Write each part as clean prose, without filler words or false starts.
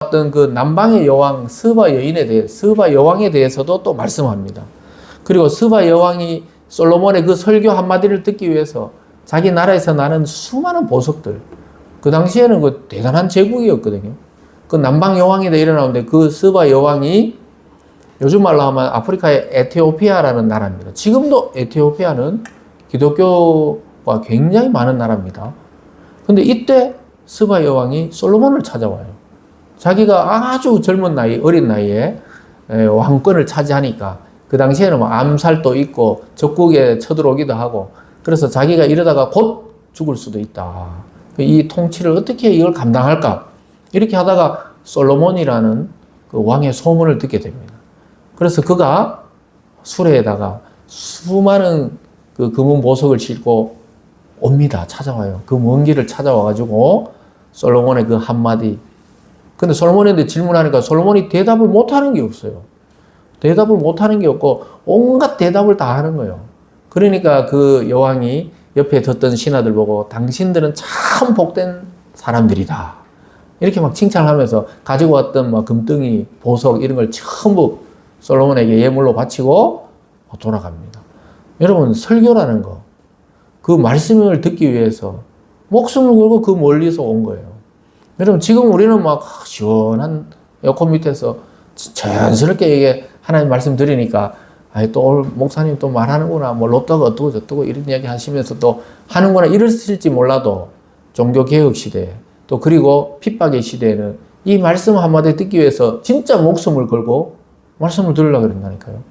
왔던 그 남방의 여왕 스바 여왕에 대해서도 또 말씀합니다. 그리고 스바 여왕이 솔로몬의 그 설교 한마디를 듣기 위해서 자기 나라에서 나는 수많은 보석들, 그 당시에는 그 대단한 제국이었거든요. 그 남방 여왕이 일어나는데 그 스바 여왕이 요즘 말로 하면 아프리카의 에티오피아라는 나라입니다. 지금도 에티오피아는 기독교가 굉장히 많은 나라입니다. 근데 이때 스바 여왕이 솔로몬을 찾아와요. 자기가 아주 젊은 나이, 어린 나이에 왕권을 차지하니까 그 당시에는 뭐 암살도 있고 적국에 쳐들어오기도 하고 그래서 자기가 이러다가 곧 죽을 수도 있다. 이 통치를 어떻게 이걸 감당할까? 이렇게 하다가 솔로몬이라는 그 왕의 소문을 듣게 됩니다. 그래서 그가 수레에다가 수많은 그 금은 보석을 싣고 옵니다. 찾아와요. 그 먼 길을 찾아와가지고 솔로몬의 그 한마디. 근데 솔로몬한테 질문하니까 솔로몬이 대답을 못하는 게 없어요. 대답을 못하는 게 없고 온갖 대답을 다 하는 거예요. 그러니까 그 여왕이 옆에 뒀던 신하들 보고 당신들은 참 복된 사람들이다. 이렇게 막 칭찬하면서 가지고 왔던 막 금덩이, 보석 이런 걸 전부 솔로몬에게 예물로 바치고 돌아갑니다. 여러분 설교라는 거, 그 말씀을 듣기 위해서 목숨을 걸고 그 멀리서 온 거예요. 여러분 지금 우리는 막 시원한 에어컨 밑에서 자연스럽게 이게 하나님 말씀 드리니까 또 목사님 또 말하는구나, 뭐 로또가 어떠고 저떠고 이런 이야기 하시면서 또 하는구나 이랬을지 몰라도 종교개혁 시대에 또 그리고 핍박의 시대에는 이 말씀 한마디 듣기 위해서 진짜 목숨을 걸고 말씀을 들으려고 그런다니까요.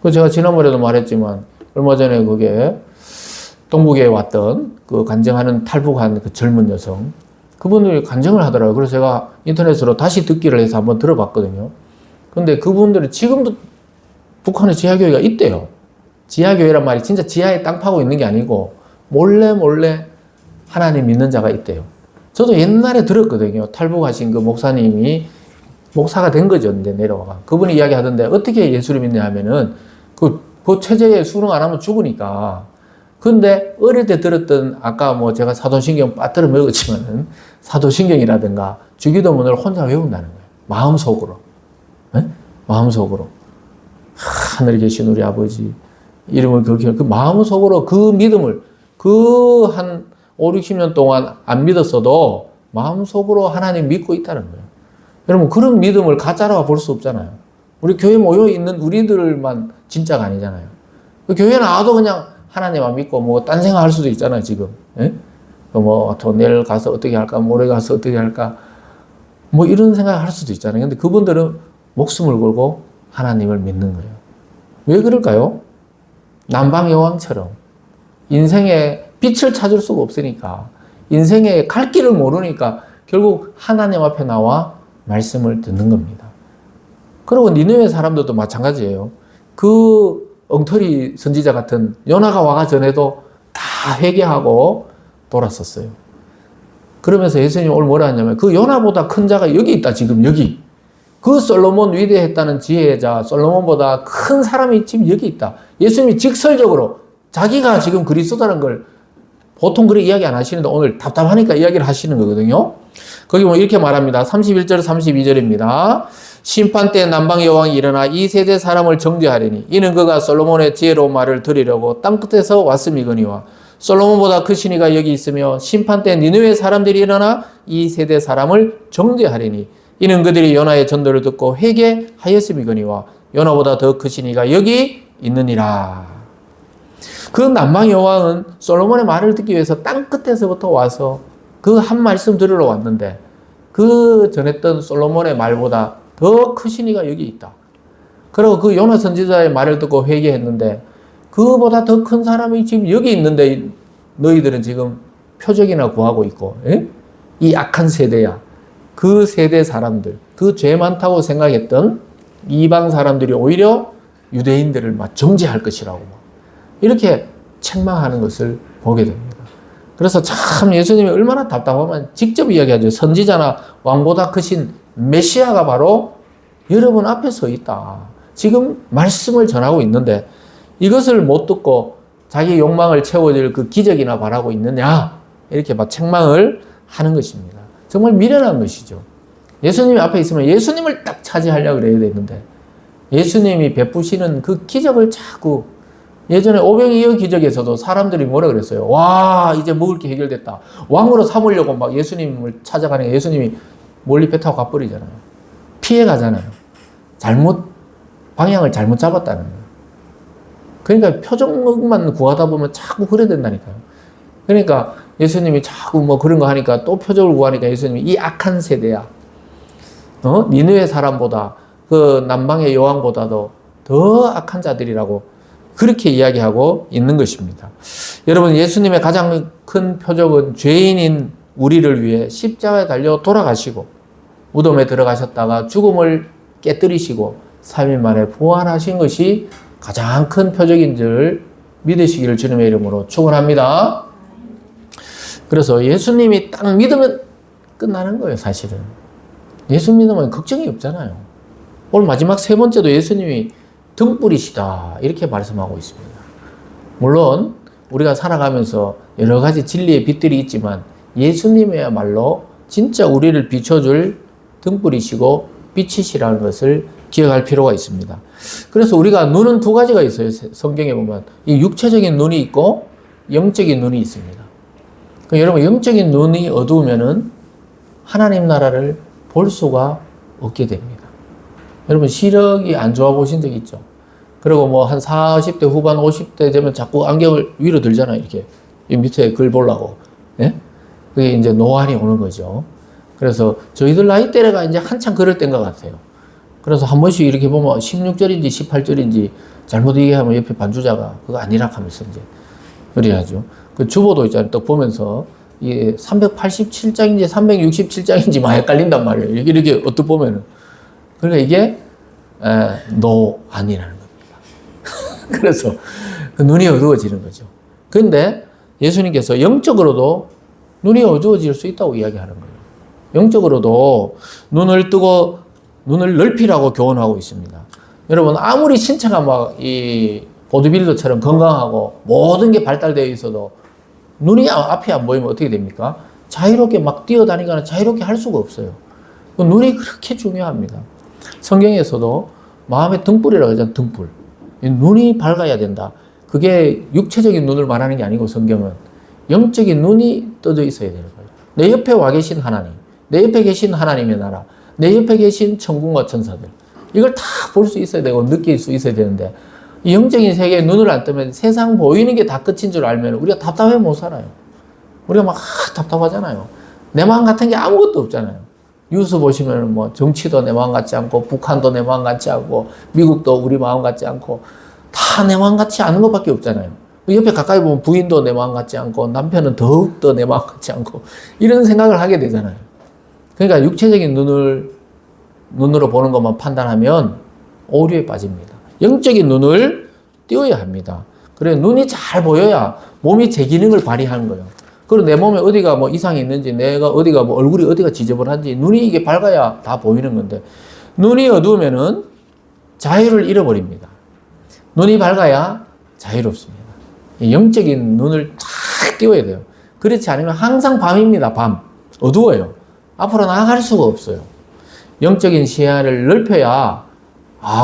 그 제가 지난번에도 말했지만 얼마 전에 그게 동북에 왔던 그 간증하는 탈북한 그 젊은 여성, 그분들이 간증을 하더라고요. 그래서 제가 인터넷으로 다시 듣기를 해서 한번 들어봤거든요. 근데 그분들이 지금도 북한에 지하교회가 있대요. 지하교회란 말이 진짜 지하에 땅 파고 있는 게 아니고 몰래 하나님 믿는 자가 있대요. 저도 옛날에 들었거든요. 탈북하신 그 목사님이 목사가 된 거죠. 근데 내려와가. 그분이 이야기하던데 어떻게 예수를 믿냐 하면은 그 체제에 수능 안 하면 죽으니까. 근데 어릴 때 들었던 아까 뭐 제가 사도신경 빠뜨려 먹었지만은 사도신경이라든가 주기도문을 혼자 외운다는 거예요. 마음속으로. 네? 마음속으로. 하늘에 계신 우리 아버지 이름을 그렇게 그 마음속으로 그 믿음을 그 한 5, 60년 동안 안 믿었어도 마음속으로 하나님 믿고 있다는 거예요. 여러분 그런 믿음을 가짜로 볼 수 없잖아요. 우리 교회 모여 있는 우리들만 진짜가 아니잖아요. 그 교회 나와도 그냥 하나님만 믿고 뭐 딴 생각할 수도 있잖아요 지금. 예? 뭐 내일 가서 어떻게 할까, 모레 가서 어떻게 할까, 뭐 이런 생각을 할 수도 있잖아요. 근데 그분들은 목숨을 걸고 하나님을 믿는 거예요. 왜 그럴까요? 남방 여왕처럼 인생에 빛을 찾을 수가 없으니까, 인생에 갈 길을 모르니까 결국 하나님 앞에 나와 말씀을 듣는 겁니다. 그리고 니느웨 사람들도 마찬가지예요. 그 엉터리 선지자 같은 요나가 와가 전에도 다 회개하고 돌았었어요. 그러면서 예수님이 오늘 뭐라 하냐면 그 요나보다 큰 자가 여기 있다. 지금 여기. 그 솔로몬 위대했다는 지혜자 솔로몬보다 큰 사람이 지금 여기 있다. 예수님이 직설적으로 자기가 지금 그리스도라는 걸 보통 그렇게 이야기 안 하시는데 오늘 답답하니까 이야기를 하시는 거거든요. 거기 뭐 이렇게 말합니다. 31절 32절입니다. 심판 때 남방 여왕이 일어나 이 세대 사람을 정죄하리니 이는 그가 솔로몬의 지혜로운 말을 들으려고 땅끝에서 왔음이거니와 솔로몬보다 크신 이가 여기 있으며 심판 때 니느웨 사람들이 일어나 이 세대 사람을 정죄하리니 이는 그들이 요나의 전도를 듣고 회개하였음이거니와 요나보다 더 크신 이가 여기 있느니라. 그 남방 여왕은 솔로몬의 말을 듣기 위해서 땅끝에서부터 와서 그 한 말씀 들으러 왔는데 그 전했던 솔로몬의 말보다 더 크신 이가 여기 있다. 그리고 그 요나 선지자의 말을 듣고 회개했는데 그보다 더 큰 사람이 지금 여기 있는데 너희들은 지금 표적이나 구하고 있고, 에? 이 악한 세대야. 그 세대 사람들, 그 죄 많다고 생각했던 이방 사람들이 오히려 유대인들을 막 정죄할 것이라고 이렇게 책망하는 것을 보게 됩니다. 그래서 참 예수님이 얼마나 답답하면 직접 이야기하죠. 선지자나 왕보다 크신 메시아가 바로 여러분 앞에 서 있다. 지금 말씀을 전하고 있는데 이것을 못 듣고 자기 욕망을 채워줄 그 기적이나 바라고 있느냐, 이렇게 막 책망을 하는 것입니다. 정말 미련한 것이죠. 예수님이 앞에 있으면 예수님을 딱 차지하려고 그래야 되는데 예수님이 베푸시는 그 기적을 자꾸 예전에 오병이어 기적에서도 사람들이 뭐라 그랬어요? 와, 이제 먹을 게 해결됐다. 왕으로 삼으려고 막 예수님을 찾아가니까 예수님이 멀리 배 타고 가버리잖아요. 피해 가잖아요. 방향을 잘못 잡았다는 거예요. 그러니까 표적만 구하다 보면 자꾸 그래 된다니까요. 그러니까 예수님이 자꾸 뭐 그런 거 하니까 또 표적을 구하니까 예수님이 이 악한 세대야. 니느웨 사람보다 그 남방의 여왕보다도 더 악한 자들이라고 그렇게 이야기하고 있는 것입니다. 여러분, 예수님의 가장 큰 표적은 죄인인 우리를 위해 십자가에 달려 돌아가시고 무덤에 들어가셨다가 죽음을 깨뜨리시고 3일 만에 부활하신 것이 가장 큰 표적인 줄 믿으시기를 주님의 이름으로 축원합니다. 그래서 예수님이 딱 믿으면 끝나는 거예요, 사실은. 예수 믿으면 걱정이 없잖아요. 오늘 마지막 세 번째도 예수님이 등불이시다 이렇게 말씀하고 있습니다. 물론 우리가 살아가면서 여러 가지 진리의 빛들이 있지만 예수님이야말로 진짜 우리를 비춰줄 등불이시고 빛이시라는 것을 기억할 필요가 있습니다. 그래서 우리가 눈은 두 가지가 있어요. 성경에 보면 이 육체적인 눈이 있고 영적인 눈이 있습니다. 그러니까 여러분, 영적인 눈이 어두우면은 하나님 나라를 볼 수가 없게 됩니다. 여러분, 시력이 안 좋아 보신 적 있죠? 그리고 뭐 한 40대 후반 50대 되면 자꾸 안경을 위로 들잖아요. 이렇게 이 밑에 글 보려고. 예? 그게 이제 노안이 오는 거죠. 그래서 저희들 나이대가 이제 한참 그럴 때인 것 같아요. 그래서 한 번씩 이렇게 보면 16절인지 18절인지 잘못 얘기하면 옆에 반주자가 그거 아니라 하면서 이제 그래야죠. 그 주보도 있잖아요. 또 보면서 이게 387장인지 367장인지 막 헷갈린단 말이에요. 이렇게 어떻게 보면은. 그러니까 이게 노안이라는 겁니다. 그래서 그 눈이 어두워지는 거죠. 그런데 예수님께서 영적으로도 눈이 어두워질 수 있다고 이야기하는 거예요. 영적으로도 눈을 뜨고 눈을 넓히라고 교훈하고 있습니다. 여러분, 아무리 신체가 막 이 보디빌더처럼 건강하고 모든 게 발달되어 있어도 눈이 앞이 안 보이면 어떻게 됩니까? 자유롭게 막 뛰어다니거나 자유롭게 할 수가 없어요. 눈이 그렇게 중요합니다. 성경에서도 마음의 등불이라고 하잖아요. 등불. 눈이 밝아야 된다. 그게 육체적인 눈을 말하는 게 아니고 성경은 영적인 눈이 떠져 있어야 되는 거예요. 내 옆에 와 계신 하나님, 내 옆에 계신 하나님의 나라, 내 옆에 계신 천군과 천사들, 이걸 다 볼 수 있어야 되고 느낄 수 있어야 되는데 이 영적인 세계에 눈을 안 뜨면 세상 보이는 게 다 끝인 줄 알면 우리가 답답해 못 살아요. 우리가 막 답답하잖아요. 내 마음 같은 게 아무것도 없잖아요. 뉴스 보시면 뭐 정치도 내 마음 같지 않고 북한도 내 마음 같지 않고 미국도 우리 마음 같지 않고 다 내 마음 같지 않은 것밖에 없잖아요. 옆에 가까이 보면 부인도 내 마음 같지 않고 남편은 더욱더 내 마음 같지 않고 이런 생각을 하게 되잖아요. 그러니까 육체적인 눈으로 보는 것만 판단하면 오류에 빠집니다. 영적인 눈을 띄워야 합니다. 그래, 눈이 잘 보여야 몸이 제 기능을 발휘하는 거예요. 그리고 내 몸에 어디가 뭐 이상이 있는지, 내가 어디가 뭐 얼굴이 어디가 지저분한지, 눈이 이게 밝아야 다 보이는 건데, 눈이 어두우면은 자유를 잃어버립니다. 눈이 밝아야 자유롭습니다. 영적인 눈을 탁 띄워야 돼요. 그렇지 않으면 항상 밤입니다. 밤. 어두워요. 앞으로 나아갈 수가 없어요. 영적인 시야를 넓혀야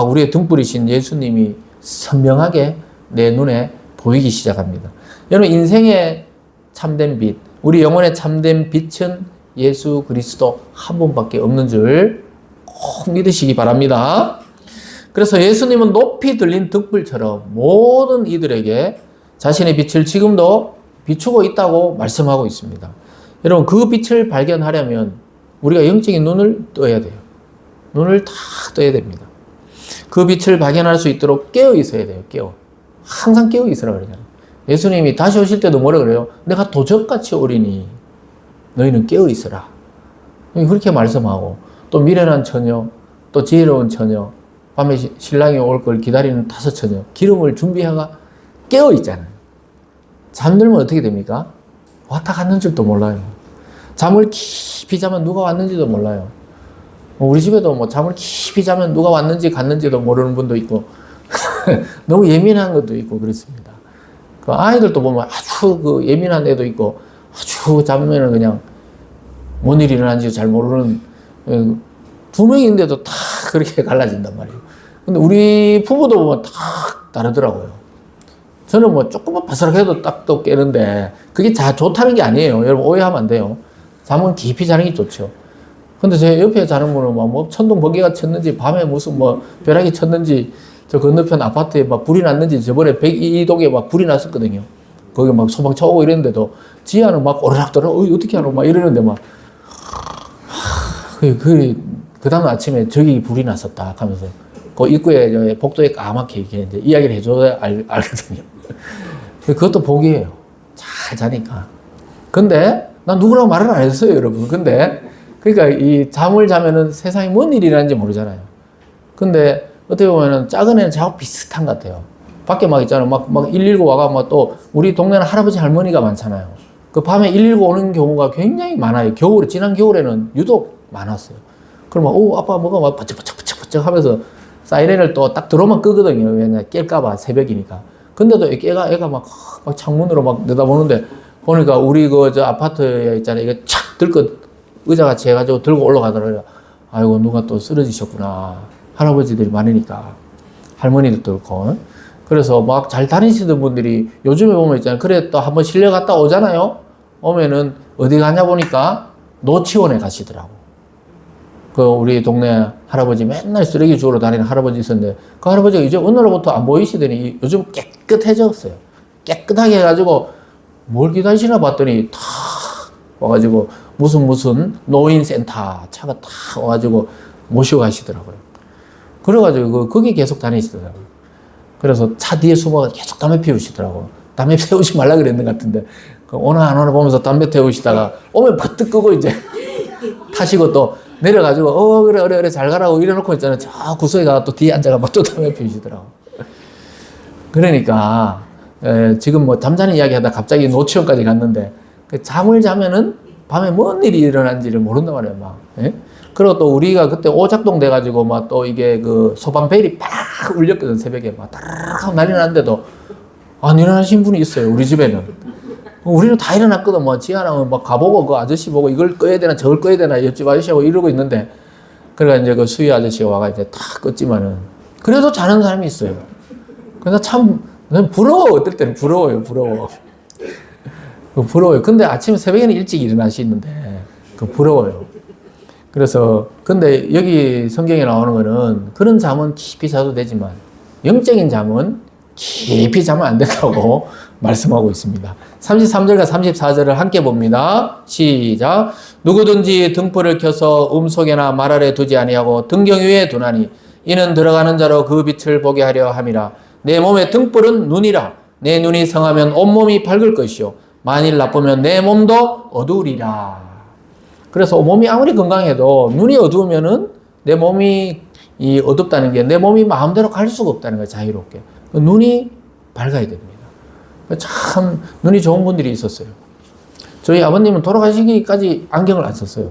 우리의 등불이신 예수님이 선명하게 내 눈에 보이기 시작합니다. 여러분, 인생의 참된 빛, 우리 영혼의 참된 빛은 예수 그리스도 한 분밖에 없는 줄 꼭 믿으시기 바랍니다. 그래서 예수님은 높이 들린 등불처럼 모든 이들에게 자신의 빛을 지금도 비추고 있다고 말씀하고 있습니다. 여러분, 그 빛을 발견하려면 우리가 영적인 눈을 떠야 돼요. 눈을 다 떠야 됩니다. 그 빛을 발견할 수 있도록 깨어 있어야 돼요. 항상 깨어 있으라 그러잖아요. 예수님이 다시 오실 때도 뭐라 그래요? 내가 도적같이 오리니 너희는 깨어 있으라. 그렇게 말씀하고, 또 미련한 처녀, 또 지혜로운 처녀, 밤에 신랑이 올 걸 기다리는 5 처녀, 기름을 준비하가 깨어 있잖아요. 잠들면 어떻게 됩니까? 왔다 갔는 줄도 몰라요. 잠을 깊이 자면 누가 왔는지도 몰라요. 우리 집에도 뭐 잠을 깊이 자면 누가 왔는지 갔는지도 모르는 분도 있고 너무 예민한 것도 있고 그렇습니다. 그 아이들도 보면 아주 그 예민한 애도 있고 아주 자면은 그냥 뭔 일이 일어난지 잘 모르는 두 명인데도 다 그렇게 갈라진단 말이에요. 근데 우리 부부도 보면 다 다르더라고요. 저는 뭐 조금만 바스락해도 딱또 깨는데 그게 좋다는 게 아니에요. 여러분 오해하면 안 돼요. 잠은 깊이 자는 게 좋죠. 근데 제 옆에 자는 분은 뭐 천둥 번개가 쳤는지 밤에 무슨 뭐 벼락이 쳤는지 저 건너편 아파트에 막 불이 났는지 저번에 102동에 막 불이 났었거든요. 거기 막 소방차 오고 이랬는데도 지하는 막 오르락도락 어떻게 하노 막 이러는데 막 그 다음 아침에 저기 불이 났었다 하면서 그 입구에 복도에 까맣게 이렇게 이제 이야기를 해줘야 알거든요. 그것도 복이에요. 잘 자니까. 근데 난 누구라고 말을 안 했어요, 여러분. 근데 그러니까 이 잠을 자면은 세상에 뭔 일이 일어나는지 모르잖아요. 근데 어떻게 보면은 작은 애는 자꾸 비슷한 것 같아요. 밖에 막 있잖아요. 막 119 와가 막 또 우리 동네는 할아버지 할머니가 많잖아요. 그 밤에 119 오는 경우가 굉장히 많아요. 지난 겨울에는 유독 많았어요. 그러면 아빠 뭐가 막 버쩍버쩍 하면서 사이렌을 또 딱 들어오면 끄거든요. 왜냐 깰까봐 새벽이니까. 근데도 애가 막 창문으로 막 내다보는데 보니까 우리 저 아파트에 있잖아요. 이거 착 들고 의자같이 해가지고 들고 올라가더라고요. 아이고 누가 또 쓰러지셨구나. 할아버지들이 많으니까 할머니들도 그렇고. 그래서 막 잘 다니시던 분들이 요즘에 보면 있잖아요. 그래 또 한번 실려 갔다 오잖아요. 오면은 어디 가냐 보니까 노치원에 가시더라고. 그 우리 동네 할아버지 맨날 쓰레기 주우러 다니는 할아버지 있었는데 그 할아버지가 이제 어느 날부터 안 보이시더니 요즘 깨끗해졌어요. 깨끗하게 해가지고 뭘 기다리시나 봤더니 다 와가지고 무슨 노인센터 차가 다 와가지고 모시고 가시더라고요. 그래가지고 거기 계속 다니시더라고요. 그래서 차 뒤에 숨어서 계속 담배 피우시더라고요. 담배 태우지 말라 그랬는 것 같은데 오나 안 오나 보면서 담배 태우시다가 오면 버뜩 끄고 이제 타시고 또 내려가지고 그래 잘 가라고 이래놓고 있잖아요. 저 구석에 가서 또 뒤에 앉아가 막 또 담배 피우시더라고. 그러니까 지금 뭐 잠자는 이야기 하다 갑자기 노치원까지 갔는데 잠을 자면은 밤에 뭔 일이 일어난지를 모른단 말이에요. 막. 예? 그리고 또 우리가 그때 오작동 돼가지고 막 또 이게 그 소방벨이 팍 울렸거든. 새벽에 막 따르르 하고 난리 났는데도 안 일어나신 분이 있어요. 우리 집에는. 우리는 다 일어났거든. 뭐 지하랑 막 가보고 그 아저씨 보고 이걸 꺼야 되나 저걸 꺼야 되나 옆집 아저씨하고 이러고 있는데 그러니까 이제 그 수위 아저씨가 와가 이제 다 껐지만은 그래도 자는 사람이 있어요. 그래서 참 부러워. 어떨 때는 부러워요. 부러워요. 근데 아침 새벽에는 일찍 일어나시는데 그 부러워요. 그래서 근데 여기 성경에 나오는 거는 그런 잠은 깊이 자도 되지만 영적인 잠은 깊이 자면 안 된다고 말씀하고 있습니다. 33절과 34절을 함께 봅니다. 시작. 누구든지 등불을 켜서 음속에나 말 아래 두지 아니하고 등경 위에 두나니 이는 들어가는 자로 그 빛을 보게 하려 함이라. 내 몸의 등불은 눈이라. 내 눈이 성하면 온몸이 밝을 것이요 만일 나쁘면 내 몸도 어두우리라. 그래서 몸이 아무리 건강해도 눈이 어두우면은 내 몸이 어둡다는 게 내 몸이 마음대로 갈 수가 없다는 거예요. 자유롭게. 눈이 밝아야 됩니다. 참 눈이 좋은 분들이 있었어요. 저희 아버님은 돌아가시기까지 안경을 안 썼어요.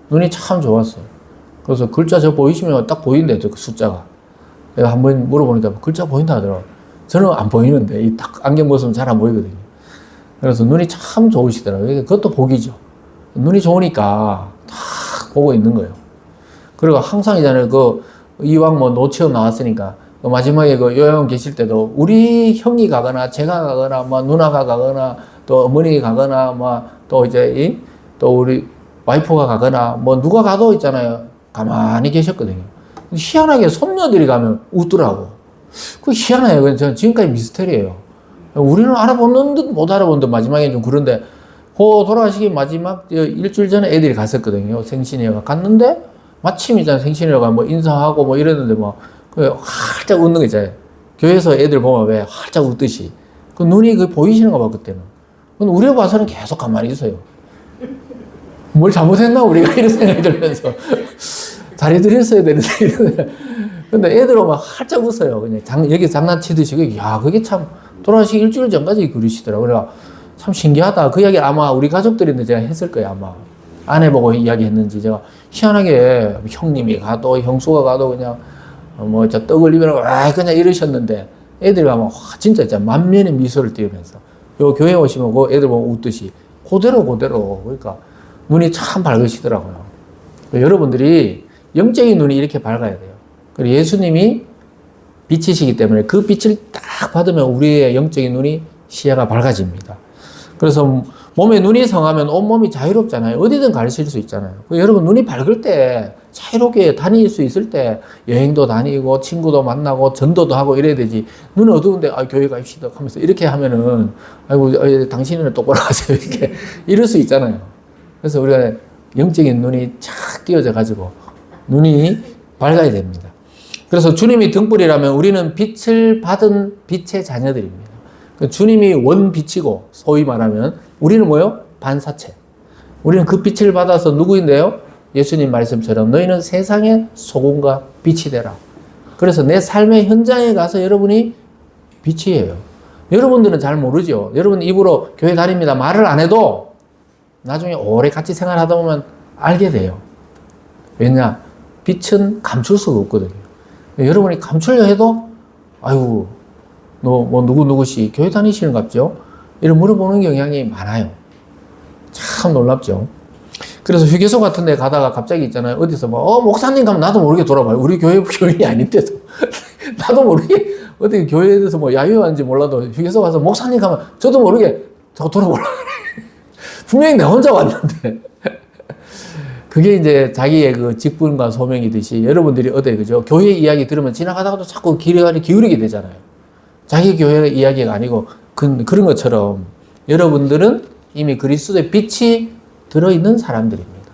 눈이 참 좋았어요. 그래서 글자 저 보이시면 딱 보이는데 그 숫자가. 내가 한번 물어보니까 글자 보인다 하더라고요. 저는 안 보이는데 이 딱 안경 벗으면 잘 안 보이거든요. 그래서 눈이 참 좋으시더라고요. 그것도 복이죠. 눈이 좋으니까 다 보고 있는 거예요. 그리고 항상 이잖아요. 이왕 뭐 노치원 나왔으니까 마지막에 요양원 계실 때도 우리 형이 가거나 제가 가거나 뭐 누나가 가거나 또 어머니가 가거나 뭐 또 이제 또 우리 와이프가 가거나 뭐 누가 가도 있잖아요. 가만히 계셨거든요. 희한하게 손녀들이 가면 웃더라고. 그 희한해요. 저는 지금까지 미스터리예요. 우리는 알아보는 듯 못 알아보는 듯 마지막에 좀 그런데 돌아가시기 마지막 일주일 전에 애들이 갔었거든요. 생신이어가 갔는데 마침 이제 생신이어가 뭐 인사하고 뭐 이랬는데 뭐 활짝 웃는 거 있잖아요. 교회에서 애들 보면 왜 활짝 웃듯이 그 눈이 보이시는 거 봐 그때는. 근데 우리가 봐서는 계속 가만히 있어요. 뭘 잘못했나 우리가 이런 생각이 들면서 자리 들였어야 되는데 근데 애들 오면 활짝 웃어요. 그냥 여기 장난치듯이 야 그게 참 돌아가시기 일주일 전까지 그러시더라고요. 그래서 참 신기하다. 그 이야기 아마 우리 가족들인데 제가 했을 거예요. 아마 아내 보고 이야기했는지 제가 희한하게 형님이 가도 형수가 가도 그냥 뭐 저 떡을 입으라고 그냥 이러셨는데 애들 가면 진짜 만면의 미소를 띄우면서 요 교회 오시면 그 애들 보면 웃듯이 그대로 그러니까 눈이 참 밝으시더라고요. 여러분들이 영적인 눈이 이렇게 밝아야 돼요. 그리고 예수님이 빛이시기 때문에 그 빛을 딱 받으면 우리의 영적인 눈이 시야가 밝아집니다. 그래서 몸에 눈이 성하면 온몸이 자유롭잖아요. 어디든 가실 수 있잖아요. 여러분 눈이 밝을 때 자유롭게 다닐 수 있을 때 여행도 다니고 친구도 만나고 전도도 하고 이래야 되지. 눈 어두운데 교회 가입시다 하면서 이렇게 하면은 아이고 당신은 똑바로 하세요 이렇게 이럴 수 있잖아요. 그래서 우리가 영적인 눈이 착 띄어져 가지고 눈이 밝아야 됩니다. 그래서 주님이 등불이라면 우리는 빛을 받은 빛의 자녀들입니다. 주님이 원빛이고 소위 말하면 우리는 뭐요? 반사체. 우리는 그 빛을 받아서 누구인데요? 예수님 말씀처럼 너희는 세상의 소금과 빛이 되라. 그래서 내 삶의 현장에 가서 여러분이 빛이에요. 여러분들은 잘 모르죠. 여러분 입으로 교회 다닙니다 말을 안 해도 나중에 오래 같이 생활하다 보면 알게 돼요. 왜냐? 빛은 감출 수가 없거든요. 여러분이 감추려 해도 아이고 너 뭐 누구시 교회 다니시는 것 같죠? 이런 물어보는 경향이 많아요. 참 놀랍죠. 그래서 휴게소 같은 데 가다가 갑자기 있잖아요. 어디서 목사님 가면 나도 모르게 돌아봐요. 우리 교회 교인이 아닌데도 나도 모르게 어떻게 교회에 대해서 야유하는지 몰라도 휴게소 가서 목사님 가면 저도 모르게 저 돌아보려고 그래. 분명히 내 혼자 왔는데 그게 이제 자기의 그 직분과 소명이듯이 여러분들이 그죠? 교회 이야기 들으면 지나가다가도 자꾸 귀를 기울이게 되잖아요. 자기 교회 이야기가 아니고 그런 것처럼 여러분들은 이미 그리스도의 빛이 들어있는 사람들입니다.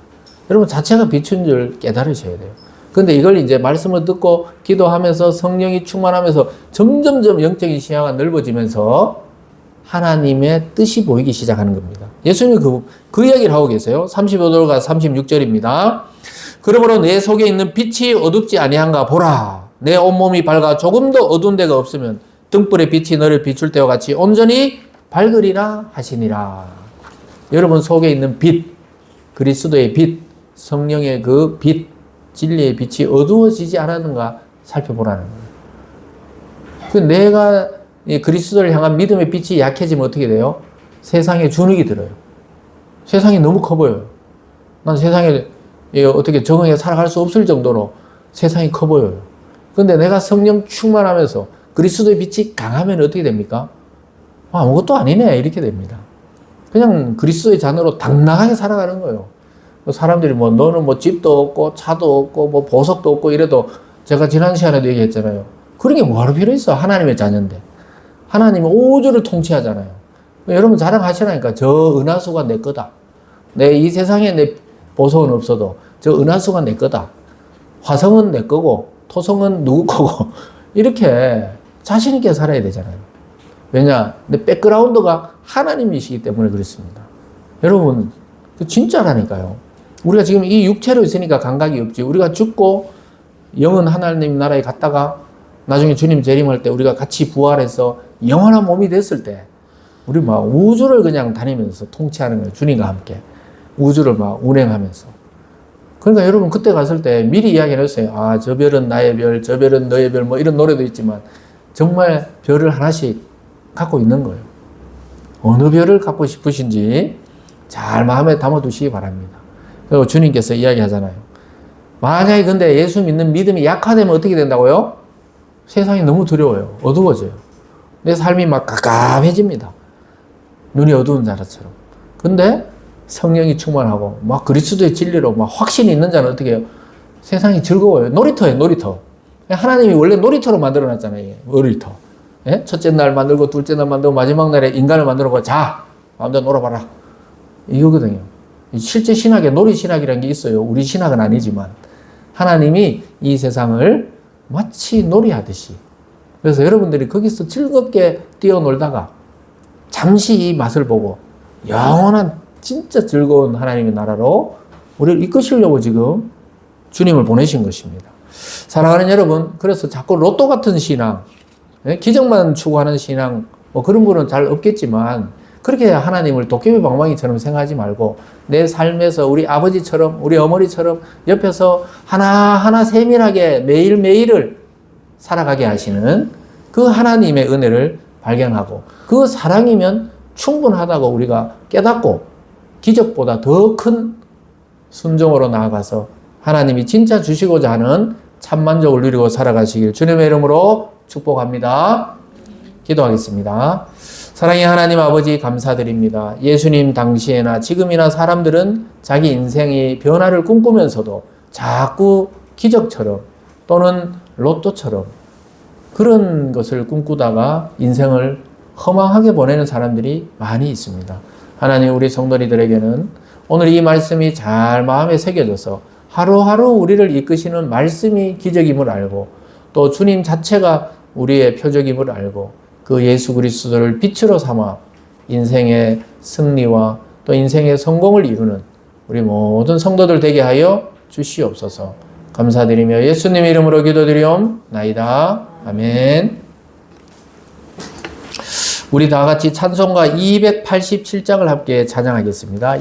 여러분 자체가 빛인 줄 깨달으셔야 돼요. 근데 이걸 이제 말씀을 듣고 기도하면서 성령이 충만하면서 점점점 영적인 시야가 넓어지면서 하나님의 뜻이 보이기 시작하는 겁니다. 예수님이 그 이야기를 하고 계세요. 35절과 36절입니다. 그러므로 내 속에 있는 빛이 어둡지 아니한가 보라. 내 온몸이 밝아 조금도 어두운 데가 없으면 등불의 빛이 너를 비출 때와 같이 온전히 밝으리라 하시니라. 여러분 속에 있는 빛, 그리스도의 빛, 성령의 그 빛, 진리의 빛이 어두워지지 않았는가 살펴보라는 거예요. 내가 그리스도를 향한 믿음의 빛이 약해지면 어떻게 돼요? 세상에 주눅이 들어요. 세상이 너무 커 보여요. 난 세상에 어떻게 적응해 살아갈 수 없을 정도로 세상이 커 보여요. 그런데 내가 성령 충만하면서 그리스도의 빛이 강하면 어떻게 됩니까? 아무것도 아니네 이렇게 됩니다. 그냥 그리스도의 자녀로 당당하게 살아가는 거예요. 사람들이 너는 집도 없고 차도 없고 보석도 없고 이래도 제가 지난 시간에도 얘기했잖아요. 그런 게 뭐하러 필요 있어? 하나님의 자녀인데. 하나님은 우주를 통치하잖아요. 여러분 자랑하시라니까. 저 은하수가 내 거다. 이 세상에 내 보석은 없어도 저 은하수가 내 거다. 화성은 내 거고 토성은 누구 거고 이렇게 자신 있게 살아야 되잖아요. 왜냐? 내 백그라운드가 하나님이시기 때문에 그렇습니다. 여러분 진짜라니까요. 우리가 지금 이 육체로 있으니까 감각이 없지. 우리가 죽고 영은 하나님 나라에 갔다가 나중에 주님 재림할 때 우리가 같이 부활해서 영원한 몸이 됐을 때 우리 우주를 그냥 다니면서 통치하는 거예요. 주님과 함께 우주를 운행하면서. 그러니까 여러분 그때 갔을 때 미리 이야기를 했어요. 저 별은 나의 별, 저 별은 너의 별 이런 노래도 있지만 정말 별을 하나씩 갖고 있는 거예요. 어느 별을 갖고 싶으신지 잘 마음에 담아두시기 바랍니다. 그리고 주님께서 이야기하잖아요. 만약에 근데 예수 믿는 믿음이 약화되면 어떻게 된다고요? 세상이 너무 두려워요. 어두워져요. 내 삶이 깜깜해집니다. 눈이 어두운 자처럼. 근데 성령이 충만하고 그리스도의 진리로 확신이 있는 자는 어떻게 해요? 세상이 즐거워요. 놀이터예요, 놀이터. 하나님이 원래 놀이터로 만들어놨잖아요. 놀이터. 예? 첫째 날 만들고 둘째 날 만들고 마지막 날에 인간을 만들고 자, 마음대로 놀아봐라. 이거거든요. 실제 신학에 놀이신학이라는 게 있어요. 우리 신학은 아니지만 하나님이 이 세상을 마치 놀이하듯이. 그래서 여러분들이 거기서 즐겁게 뛰어놀다가 잠시 이 맛을 보고 영원한 진짜 즐거운 하나님의 나라로 우리를 이끄시려고 지금 주님을 보내신 것입니다. 사랑하는 여러분, 그래서 자꾸 로또 같은 신앙, 기적만 추구하는 신앙, 그런 분은 잘 없겠지만 그렇게 하나님을 도깨비 방망이처럼 생각하지 말고 내 삶에서 우리 아버지처럼 우리 어머니처럼 옆에서 하나하나 세밀하게 매일매일을 살아가게 하시는 그 하나님의 은혜를 발견하고 그 사랑이면 충분하다고 우리가 깨닫고 기적보다 더 큰 순종으로 나아가서 하나님이 진짜 주시고자 하는 참 만족을 누리고 살아가시길 주님의 이름으로 축복합니다. 기도하겠습니다. 사랑의 하나님 아버지 감사드립니다. 예수님 당시에나 지금이나 사람들은 자기 인생의 변화를 꿈꾸면서도 자꾸 기적처럼 또는 로또처럼 그런 것을 꿈꾸다가 인생을 허망하게 보내는 사람들이 많이 있습니다. 하나님, 우리 성도님들에게는 오늘 이 말씀이 잘 마음에 새겨져서 하루하루 우리를 이끄시는 말씀이 기적임을 알고 또 주님 자체가 우리의 표적임을 알고 그 예수 그리스도를 빛으로 삼아 인생의 승리와 또 인생의 성공을 이루는 우리 모든 성도들 되게 하여 주시옵소서. 감사드리며 예수님 이름으로 기도드리옵나이다. 아멘. 우리 다 같이 찬송가 287장을 함께 찬양하겠습니다.